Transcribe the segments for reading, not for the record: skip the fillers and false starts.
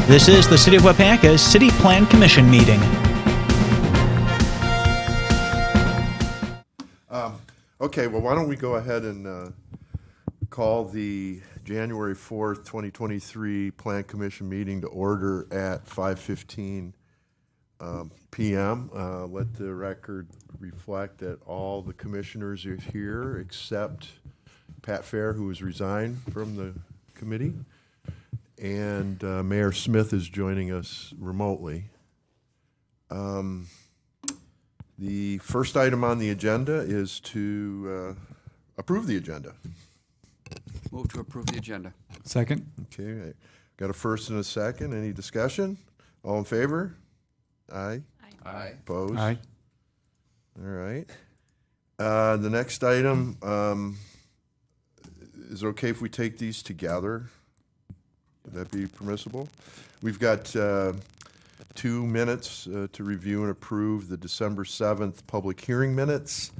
This is the City of Waupaca's City Plan Commission meeting. Okay, well, why don't we go ahead and call the January 4th, 2023 Plan Commission meeting to order at 5:15 p.m. Let the record reflect that all the commissioners are here except Pat Fair, who has resigned from the committee, and Mayor Smith is joining us remotely. The first item on the agenda is to approve the agenda. Move to approve the agenda. Second. Okay, I got a first and a second. Any discussion? All in favor? Aye. Aye. Opposed? Aye. All right. The next item, is it okay if we take these together? Would that be permissible? We've got 2 minutes to review and approve the December 7th public hearing minutes,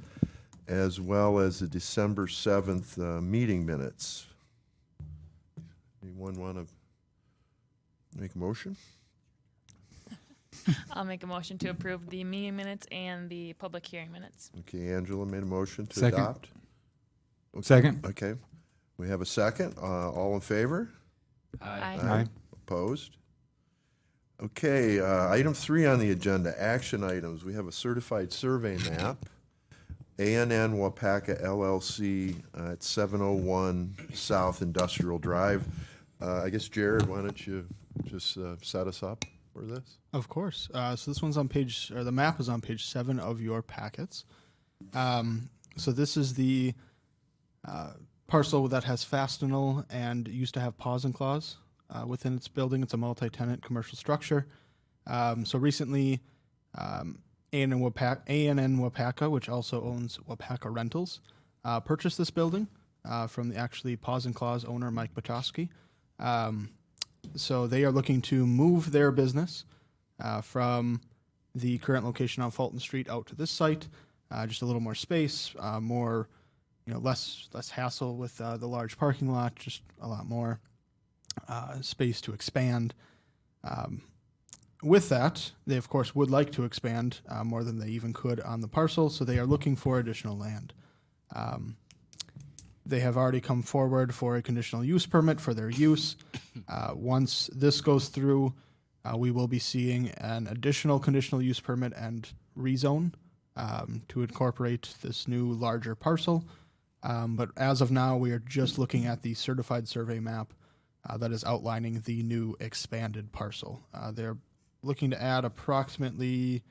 as well as the December 7th meeting minutes. Anyone want to make a motion? I'll make a motion to approve the meeting minutes and the public hearing minutes. Okay, Angela made a motion to Second. adopt. Okay. Second. Okay, we have a second. All in favor? Aye. Aye. Opposed? Okay, item 3 on the agenda, action items. We have a certified survey map, A&N Waupaca LLC at 701 South Industrial Drive. I guess, Jared, why don't you just set us up for this? Of course. So this one's on page, or the map is on page 7 of your packets. So this is the parcel that has Fastenal and used to have Pause and Clause within its building. It's a multi-tenant commercial structure. So recently, A&N Waupaca, which also owns Waupaca Rentals, purchased this building from the actually Pause and Clause owner, Mike Bachowski. So they are looking to move their business from the current location on Fulton Street out to this site. Just a little more space, more, less hassle with the large parking lot, just a lot more space to expand. With that, they of course would like to expand more than they even could on the parcel, so they are looking for additional land. They have already come forward for a conditional use permit for their use. Once this goes through, we will be seeing an additional conditional use permit and rezone to incorporate this new larger parcel. But as of now, we are just looking at the certified survey map that is outlining the new expanded parcel. They're looking to add approximately,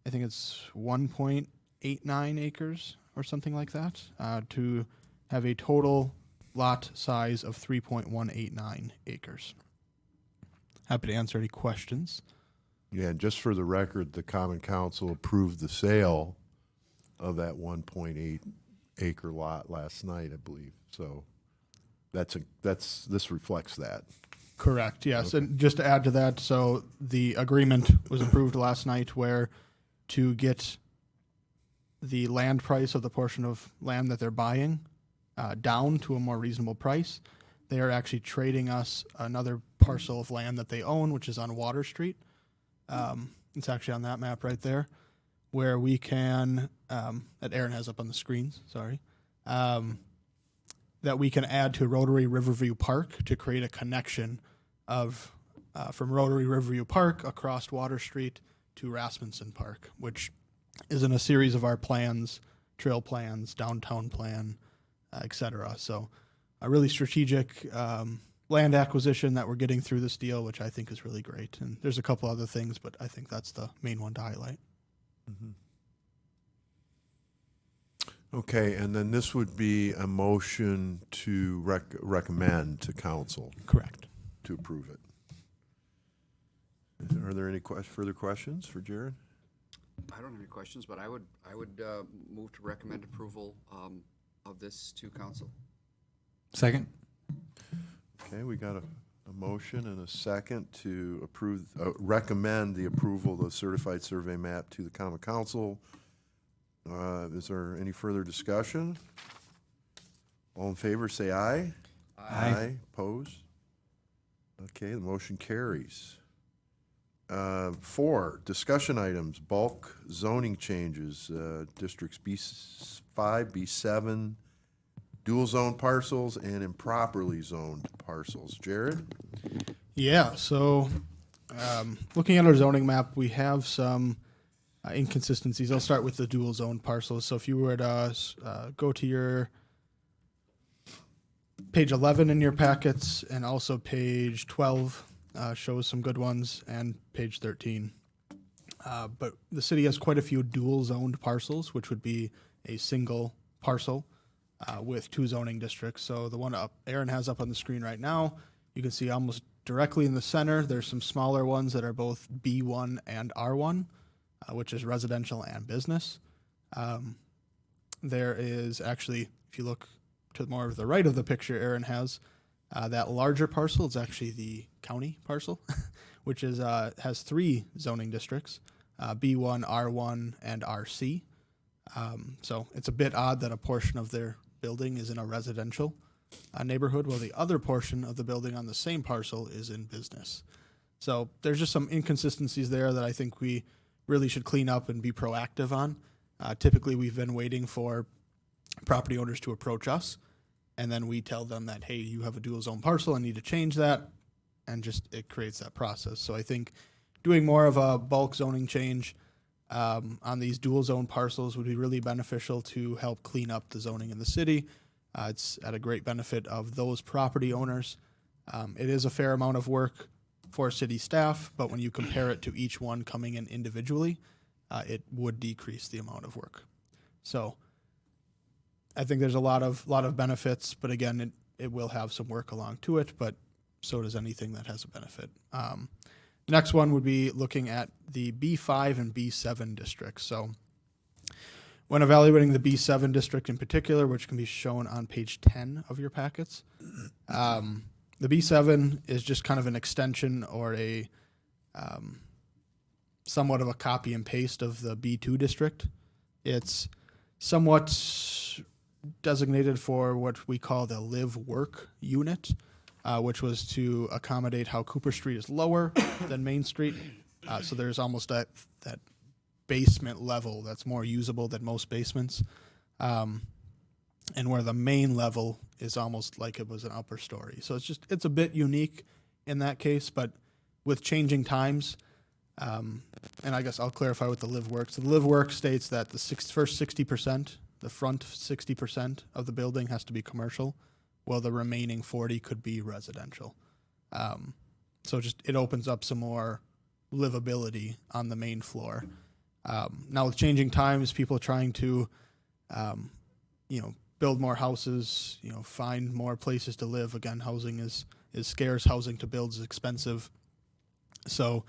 I think it's 1.89 acres or something like that, to have a total lot size of 3.189 acres. Happy to answer any questions. Yeah, and just for the record, the Common Council approved the sale of that 1.8 acre lot last night, I believe. So this reflects that. Correct, yes. Okay. And just to add to that, so the agreement was approved last night where to get the land price of the portion of land that they're buying down to a more reasonable price, they are actually trading us another parcel of land that they own, which is on Water Street. It's actually on that map right there, where we can, that Aaron has up on the screens, sorry, that we can add to Rotary Riverview Park to create a connection of from Rotary Riverview Park across Water Street to Rasmussen Park, which is in a series of our plans, trail plans, downtown plan, etc. So a really strategic land acquisition that we're getting through this deal, which I think is really great. And there's a couple other things, but I think that's the main one to highlight. Mm-hmm. Okay, and then this would be a motion to recommend to council Correct. to approve it. Are there any further questions for Jared? I don't have any questions, but I would move to recommend approval of this to council. Second. Okay, we got a motion and a second to approve, recommend the approval of the certified survey map to the Common Council. Is there any further discussion? All in favor, say aye. Aye. Opposed? Okay, the motion carries. 4, discussion items, bulk zoning changes, districts B5, B7, dual zone parcels, and improperly zoned parcels. Jared? Yeah, so looking at our zoning map, we have some inconsistencies. I'll start with the dual zone parcels. So if you were to go to your page 11 in your packets, and also page 12 shows some good ones, and page 13. But the city has quite a few dual zoned parcels, which would be a single parcel with 2 zoning districts. So the one Aaron has up on the screen right now, you can see almost directly in the center, there's some smaller ones that are both B1 and R1, which is residential and business. There is actually, if you look to more of the right of the picture Aaron has, that larger parcel is actually the county parcel, which is has 3 zoning districts, B1, R1, and RC. So it's a bit odd that a portion of their building is in a residential neighborhood, while the other portion of the building on the same parcel is in business. So there's just some inconsistencies there that I think we really should clean up and be proactive on. Typically, we've been waiting for property owners to approach us, and then we tell them that, hey, you have a dual zone parcel, I need to change that, and just it creates that process. So I think doing more of a bulk zoning change on these dual zone parcels would be really beneficial to help clean up the zoning in the city. It's at a great benefit of those property owners. It is a fair amount of work for city staff, but when you compare it to each one coming in individually, it would decrease the amount of work. So I think there's a lot of benefits, but again, it will have some work along to it, but so does anything that has a benefit. Next one would be looking at the B5 and B7 districts. So when evaluating the B7 district in particular, which can be shown on page 10 of your packets, the B7 is just kind of an extension or a somewhat of a copy and paste of the B2 district. It's somewhat designated for what we call the live-work unit, which was to accommodate how Cooper Street is lower than Main Street. So there's almost that basement level that's more usable than most basements. And where the main level is almost like it was an upper story. So it's a bit unique in that case, but with changing times, and I guess I'll clarify what the live work. So the live work states that the first 60%, the front 60% of the building has to be commercial, while the remaining 40 could be residential. So it opens up some more livability on the main floor. Now with changing times, people are trying to, build more houses, find more places to live. Again, housing is scarce. Housing to build is expensive. So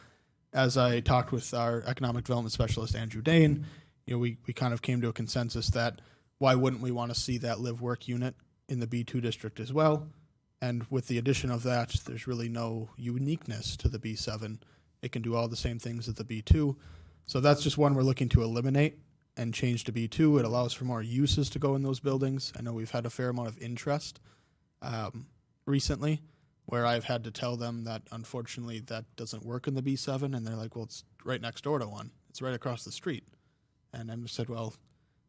as I talked with our economic development specialist, Andrew Dane, we kind of came to a consensus that why wouldn't we want to see that live work unit in the B2 district as well? And with the addition of that, there's really no uniqueness to the B7. It can do all the same things as the B2. So that's just one we're looking to eliminate and change to B2. It allows for more uses to go in those buildings. I know we've had a fair amount of interest recently where I've had to tell them that unfortunately that doesn't work in the B7. And they're like, well, it's right next door to one. It's right across the street. And I said, well,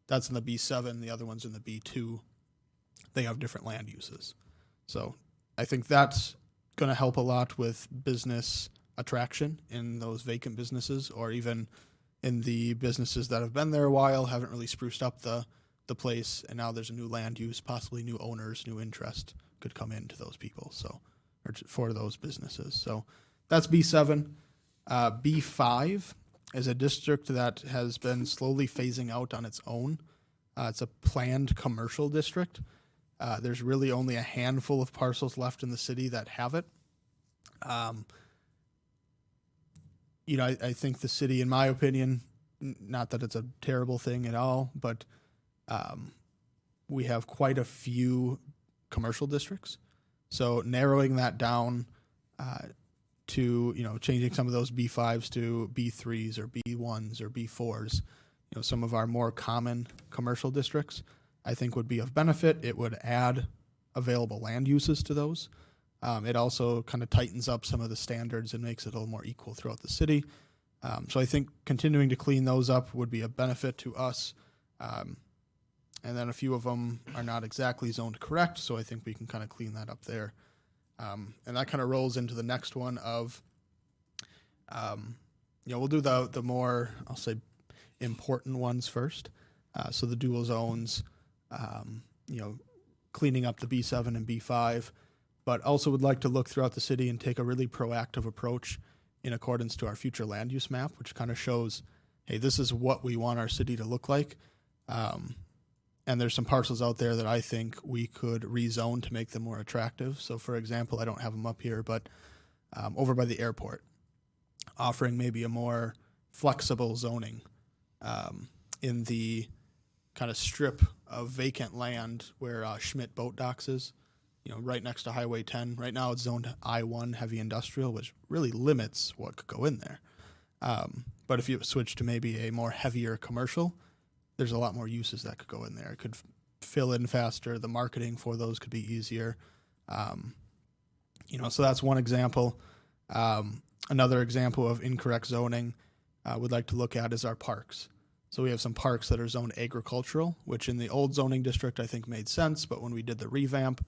that's in the B7. The other one's in the B2. They have different land uses. So I think that's going to help a lot with business attraction in those vacant businesses, or even in the businesses that have been there a while, haven't really spruced up the place, and now there's a new land use, possibly new owners, new interest could come into those people, for those businesses. So that's B7. B5 is a district that has been slowly phasing out on its own. It's a planned commercial district. There's really only a handful of parcels left in the city that have it. I think the city, in my opinion, not that it's a terrible thing at all, but we have quite a few commercial districts. So narrowing that down to, changing some of those B5s to B3s or B1s or B4s, some of our more common commercial districts, I think would be of benefit. It would add available land uses to those. It also kind of tightens up some of the standards and makes it a little more equal throughout the city. So I think continuing to clean those up would be a benefit to us. And then a few of them are not exactly zoned correct, so I think we can kind of clean that up there. And that kind of rolls into the next one of, we'll do the more, I'll say, important ones first. So the dual zones, cleaning up the B7 and B5, but also would like to look throughout the city and take a really proactive approach in accordance to our future land use map, which kind of shows, hey, this is what we want our city to look like. And there's some parcels out there that I think we could rezone to make them more attractive. So, for example, I don't have them up here, but over by the airport, offering maybe a more flexible zoning in the kind of strip of vacant land where Schmidt Boat Docks is, right next to Highway 10. Right now it's zoned I-1 heavy industrial, which really limits what could go in there. But if you switch to maybe a more heavier commercial, there's a lot more uses that could go in there. It could fill in faster. The marketing for those could be easier. So that's one example. Another example of incorrect zoning we'd like to look at is our parks. So we have some parks that are zoned agricultural, which in the old zoning district I think made sense, but when we did the revamp,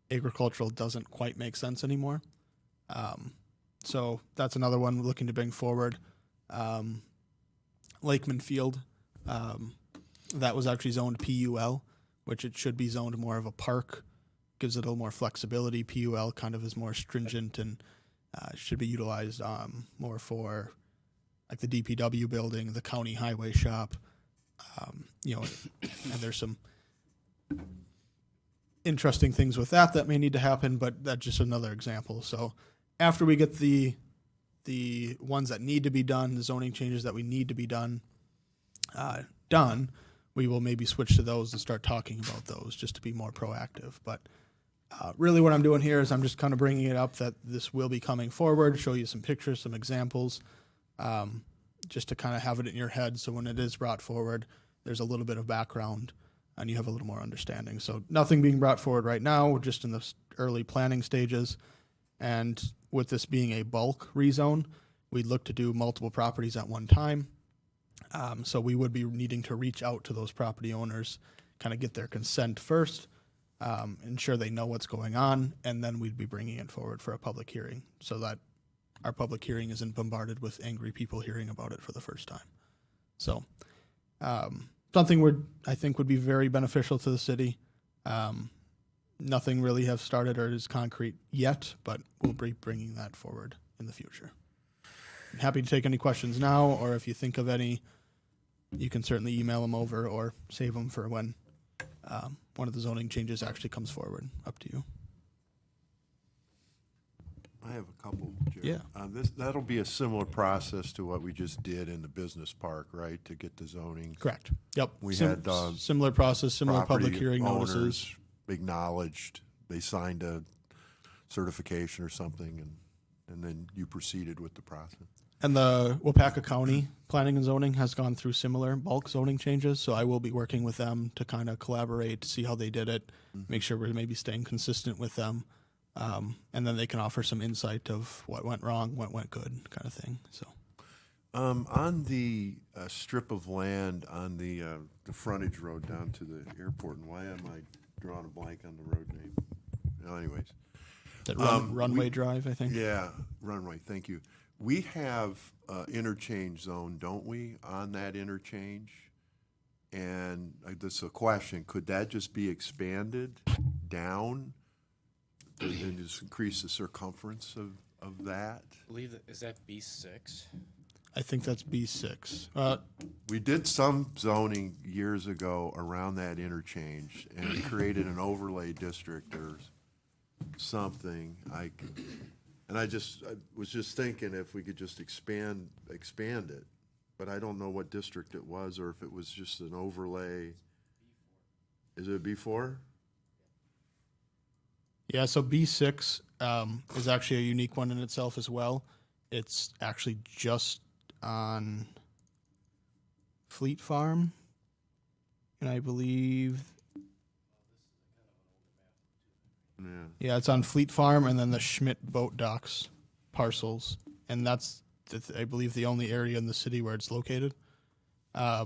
agricultural doesn't quite make sense anymore. So that's another one we're looking to bring forward. Lakeman Field, that was actually zoned PUL, which it should be zoned more of a park. Gives it a little more flexibility. PUL kind of is more stringent and should be utilized more for like the DPW building, the county highway shop, and there's some interesting things with that may need to happen, but that's just another example. So after we get the ones that need to be done, the zoning changes that we need to be done, we will maybe switch to those and start talking about those just to be more proactive. But really what I'm doing here is I'm just kind of bringing it up that this will be coming forward, show you some pictures, some examples, just to kind of have it in your head. So when it is brought forward, there's a little bit of background and you have a little more understanding. So nothing being brought forward right now, we're just in the early planning stages. And with this being a bulk rezone, we'd look to do multiple properties at one time. So we would be needing to reach out to those property owners, kind of get their consent first, ensure they know what's going on, and then we'd be bringing it forward for a public hearing so that our public hearing isn't bombarded with angry people hearing about it for the first time. So something I think would be very beneficial to the city. Nothing really have started or is concrete yet, but we'll be bringing that forward in the future. I'm happy to take any questions now, or if you think of any, you can certainly email them over or save them for when one of the zoning changes actually comes forward. Up to you. I have a couple, Jerry. Yeah. That'll be a similar process to what we just did in the business park, right, to get the zoning. Correct. Yep. We had similar process, similar public property hearing owners notices. acknowledged, they signed a certification or something, and then you proceeded with the process. And the Waupaca County Planning and Zoning has gone through similar bulk zoning changes, so I will be working with them to kind of collaborate, see how they did it, make sure we're maybe staying consistent with them, and then they can offer some insight of what went wrong, what went good, kind of thing. So, on the strip of land on the frontage road down to the airport, and why am I drawing a blank on the road name? Well, anyways. that Runway Drive, I think. Yeah, Runway, thank you. We have interchange zone, don't we, on that interchange? And this is a question, could that just be expanded down and just increase the circumference of that? I believe that is that B6. I think that's B6. We did some zoning years ago around that interchange, and it created an overlay district or something. I was just thinking if we could just expand it, but I don't know what district it was or if it was just an overlay. Is it B4? Yeah, so B6 is actually a unique one in itself as well. It's actually just on Fleet Farm, and I believe Yeah, it's on Fleet Farm and then the Schmidt Boat Docks parcels, and that's I believe the only area in the city where it's located. Yeah,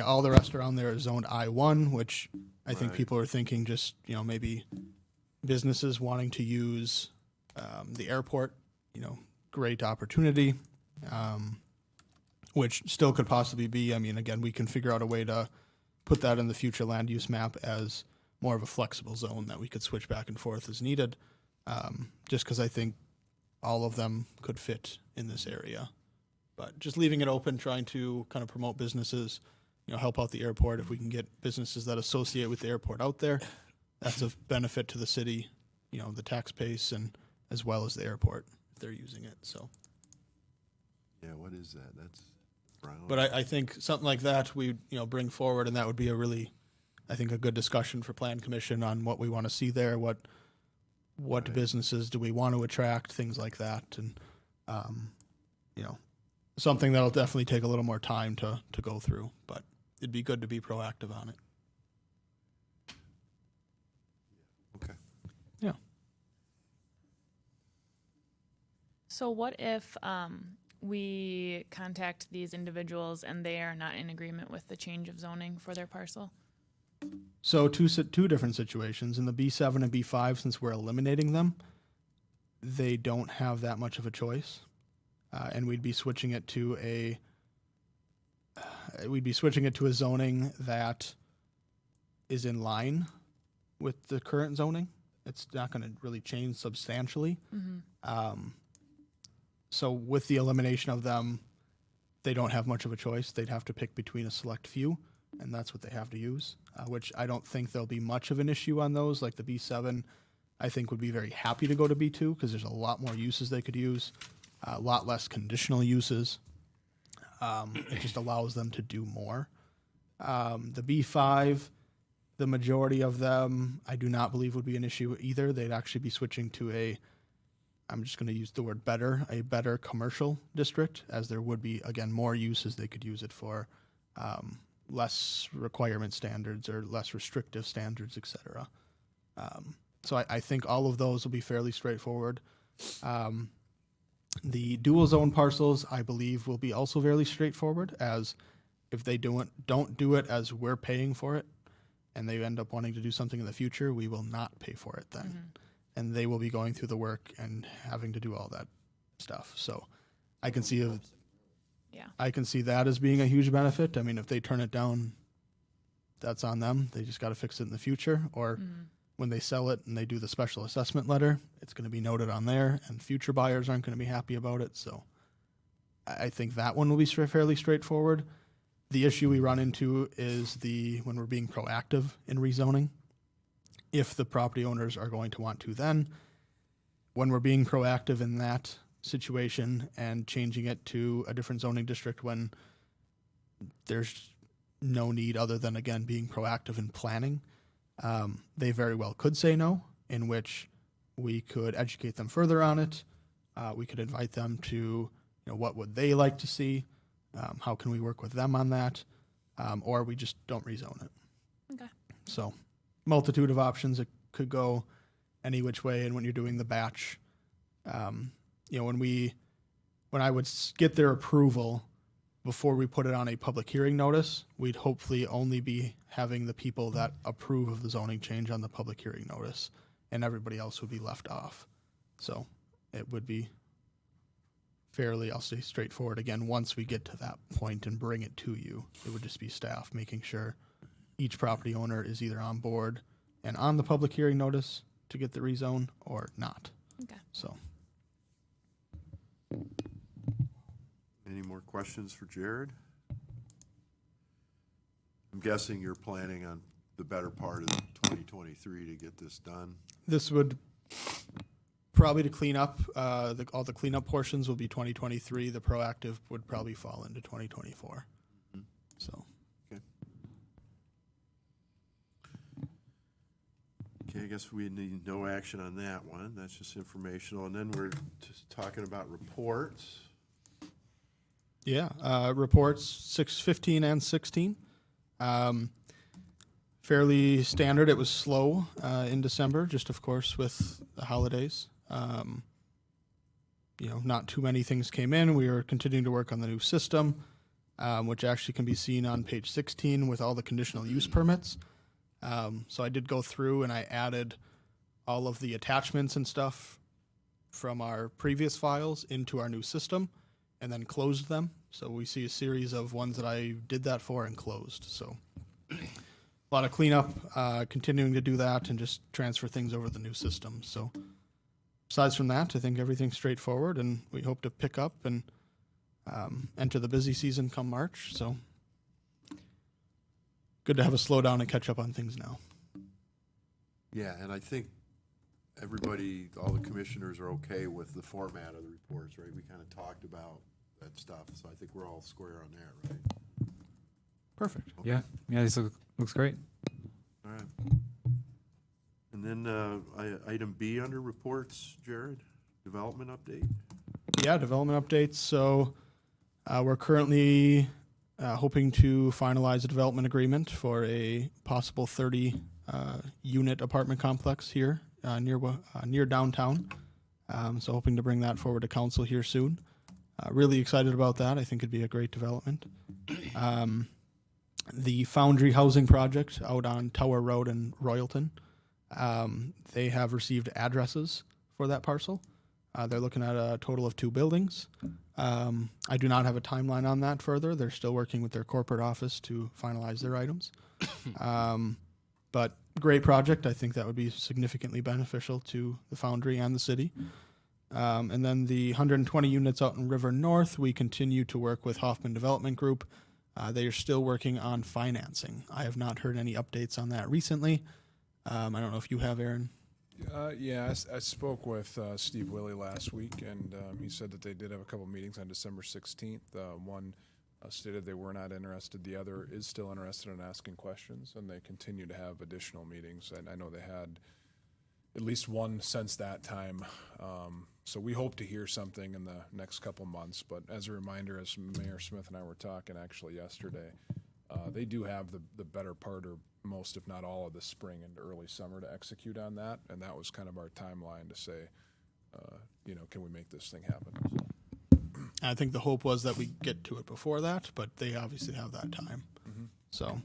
all the rest around there is zoned I-1, which I think Right. people are thinking just, maybe businesses wanting to use the airport, great opportunity, which still could possibly be. I mean, again, we can figure out a way to put that in the future land use map as more of a flexible zone that we could switch back and forth as needed, just because I think all of them could fit in this area. But just leaving it open, trying to kind of promote businesses, help out the airport. If we can get businesses that associate with the airport out there, that's of benefit to the city, the tax base, and as well as the airport if they're using it. So, Yeah, what is that? That's brown. but I think something like that we bring forward, and that would be a really, I think, a good discussion for Plan Commission on what we want to see there, what Right. businesses do we want to attract, things like that, and something that'll definitely take a little more time to go through, but it'd be good to be proactive on it. Okay. Yeah. So what if we contact these individuals and they are not in agreement with the change of zoning for their parcel? So two different situations. In the B7 and B5, since we're eliminating them, they don't have that much of a choice, and we'd be switching it to a zoning that is in line with the current zoning. It's not going to really change substantially. So with the elimination of them, they don't have much of a choice. They'd have to pick between a select few, and that's what they have to use, which I don't think there'll be much of an issue on those. Like the B7, I think would be very happy to go to B2 because there's a lot more uses they could use, a lot less conditional uses. It just allows them to do more. The B5, the majority of them, I do not believe would be an issue either. They'd actually be switching to I'm just going to use the word a better commercial district, as there would be, again, more uses they could use it for, less requirement standards or less restrictive standards, et cetera. So I think all of those will be fairly straightforward. The dual zone parcels, I believe, will be also fairly straightforward, as if they don't do it as we're paying for it, and they end up wanting to do something in the future, we will not pay for it then. And they will be going through the work and having to do all that stuff. So I can see Yeah. I can see that as being a huge benefit. I mean, if they turn it down, that's on them. They just got to fix it in the future. Or when they sell it and they do the special assessment letter, it's going to be noted on there, and future buyers aren't going to be happy about it. So I think that one will be fairly straightforward. The issue we run into is when we're being proactive in rezoning. If the property owners are going to want to then, when we're being proactive in that situation and changing it to a different zoning district when there's no need other than, again, being proactive in planning, they very well could say no, in which we could educate them further on it. We could invite them to, what would they like to see? How can we work with them on that? Or we just don't rezone it. Okay. So multitude of options. It could go any which way. And when you're doing the batch, when I would get their approval before we put it on a public hearing notice, we'd hopefully only be having the people that approve of the zoning change on the public hearing notice, and everybody else would be left off. So it would be fairly, I'll say, straightforward. Again, once we get to that point and bring it to you, it would just be staff making sure each property owner is either on board and on the public hearing notice to get the rezone or not. Okay. So. Any more questions for Jared? I'm guessing you're planning on the better part of 2023 to get this done. This would probably, to clean up, all the cleanup portions will be 2023. The proactive would probably fall into 2024. So. Okay, I guess we need no action on that one. That's just informational. And then we're just talking about reports. Yeah, reports 6, 15, and 16. fairly standard. It was slow in December, just of course with the holidays. Not too many things came in. We were continuing to work on the new system, which actually can be seen on page 16 with all the conditional use permits. So I did go through and I added all of the attachments and stuff from our previous files into our new system and then closed them. So we see a series of ones that I did that for and closed. So a lot of cleanup, continuing to do that and just transfer things over the new system. So besides from that, I think everything's straightforward and we hope to pick up and enter the busy season come March. So good to have a slowdown and catch up on things now. Yeah, and I think everybody, all the commissioners are okay with the format of the reports, right? We kind of talked about that stuff, so I think we're all square on that, right? Perfect. Yeah, this looks great. All right. And then item B under reports, Jared, development update. Yeah, development updates. So we're currently hoping to finalize a development agreement for a possible 30 unit apartment complex here near downtown. So hoping to bring that forward to council here soon. Really excited about that. I think it'd be a great development. The Foundry Housing Project out on Tower Road in Royalton. They have received addresses for that parcel. They're looking at a total of 2 buildings. I do not have a timeline on that further. They're still working with their corporate office to finalize their items. But great project. I think that would be significantly beneficial to the Foundry and the city. And then the 120 units out in River North, we continue to work with Hoffman Development Group. They are still working on financing. I have not heard any updates on that recently. I don't know if you have, Aaron. I spoke with Steve Willey last week, and he said that they did have a couple meetings on December 16th. One stated they were not interested. The other is still interested in asking questions, and they continue to have additional meetings. And I know they had at least one since that time. So we hope to hear something in the next couple months. But as a reminder, as Mayor Smith and I were talking actually yesterday, they do have the better part or most, if not all, of the spring and early summer to execute on that. And that was kind of our timeline to say, can we make this thing happen? I think the hope was that we get to it before that, but they obviously have that time. Mm-hmm. So,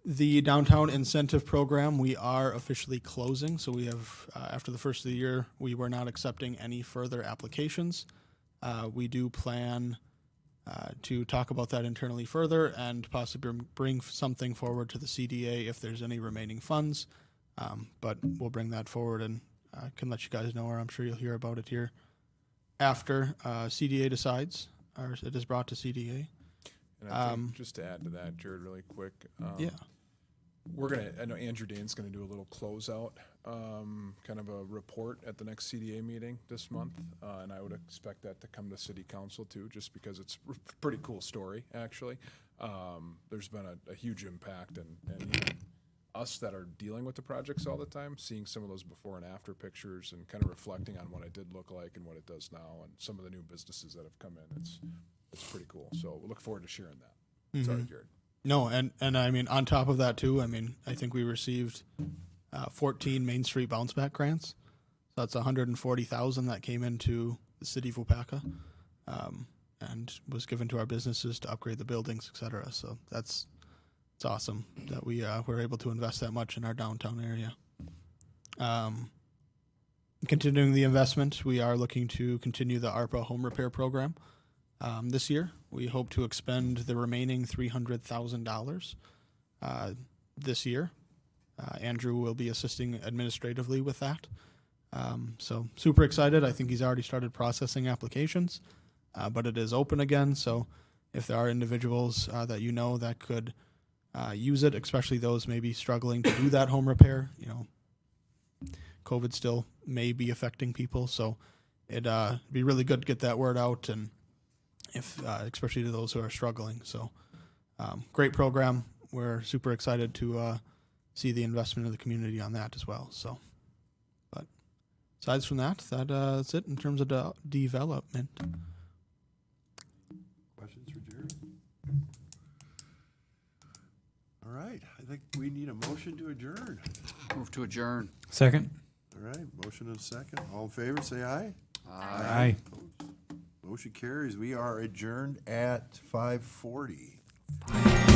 the downtown incentive program, we are officially closing. So we have, after the first of the year, we were not accepting any further applications. We do plan to talk about that internally further and possibly bring something forward to the CDA if there's any remaining funds. But we'll bring that forward and can let you guys know, or I'm sure you'll hear about it here after CDA decides, or it is brought to CDA. And I think just to add to that, Jared, really quick. Yeah. I know Andrew Dane's going to do a little closeout, kind of a report at the next CDA meeting this month. And I would expect that to come to city council too, just because it's a pretty cool story, actually. There's been a huge impact, and even us that are dealing with the projects all the time, seeing some of those before and after pictures and kind of reflecting on what it did look like and what it does now and some of the new businesses that have come in. It's pretty cool. So we look forward to sharing that. Mm-hmm. Sorry, Jared. No, and I mean, on top of that too, I mean, I think we received 14 Main Street bounce back grants. So that's 140,000 that came into the city of Waupaca, and was given to our businesses to upgrade the buildings, et cetera. So it's awesome that we were able to invest that much in our downtown area. Continuing the investment, we are looking to continue the ARPA home repair program. This year, we hope to expend the remaining $300,000 this year. Andrew will be assisting administratively with that. So super excited. I think he's already started processing applications, but it is open again. So if there are individuals that you know that could use it, especially those maybe struggling to do that home repair, COVID still may be affecting people. So it'd be really good to get that word out, and if especially to those who are struggling. So great program. We're super excited to see the investment of the community on that as well. So, but aside from that, that's it in terms of development. Questions for Jared? right, I think we need a motion to adjourn. Move to adjourn. Second. All right, motion and a second. All in favor, say aye. Aye. Motion carries. We are adjourned at 5:40.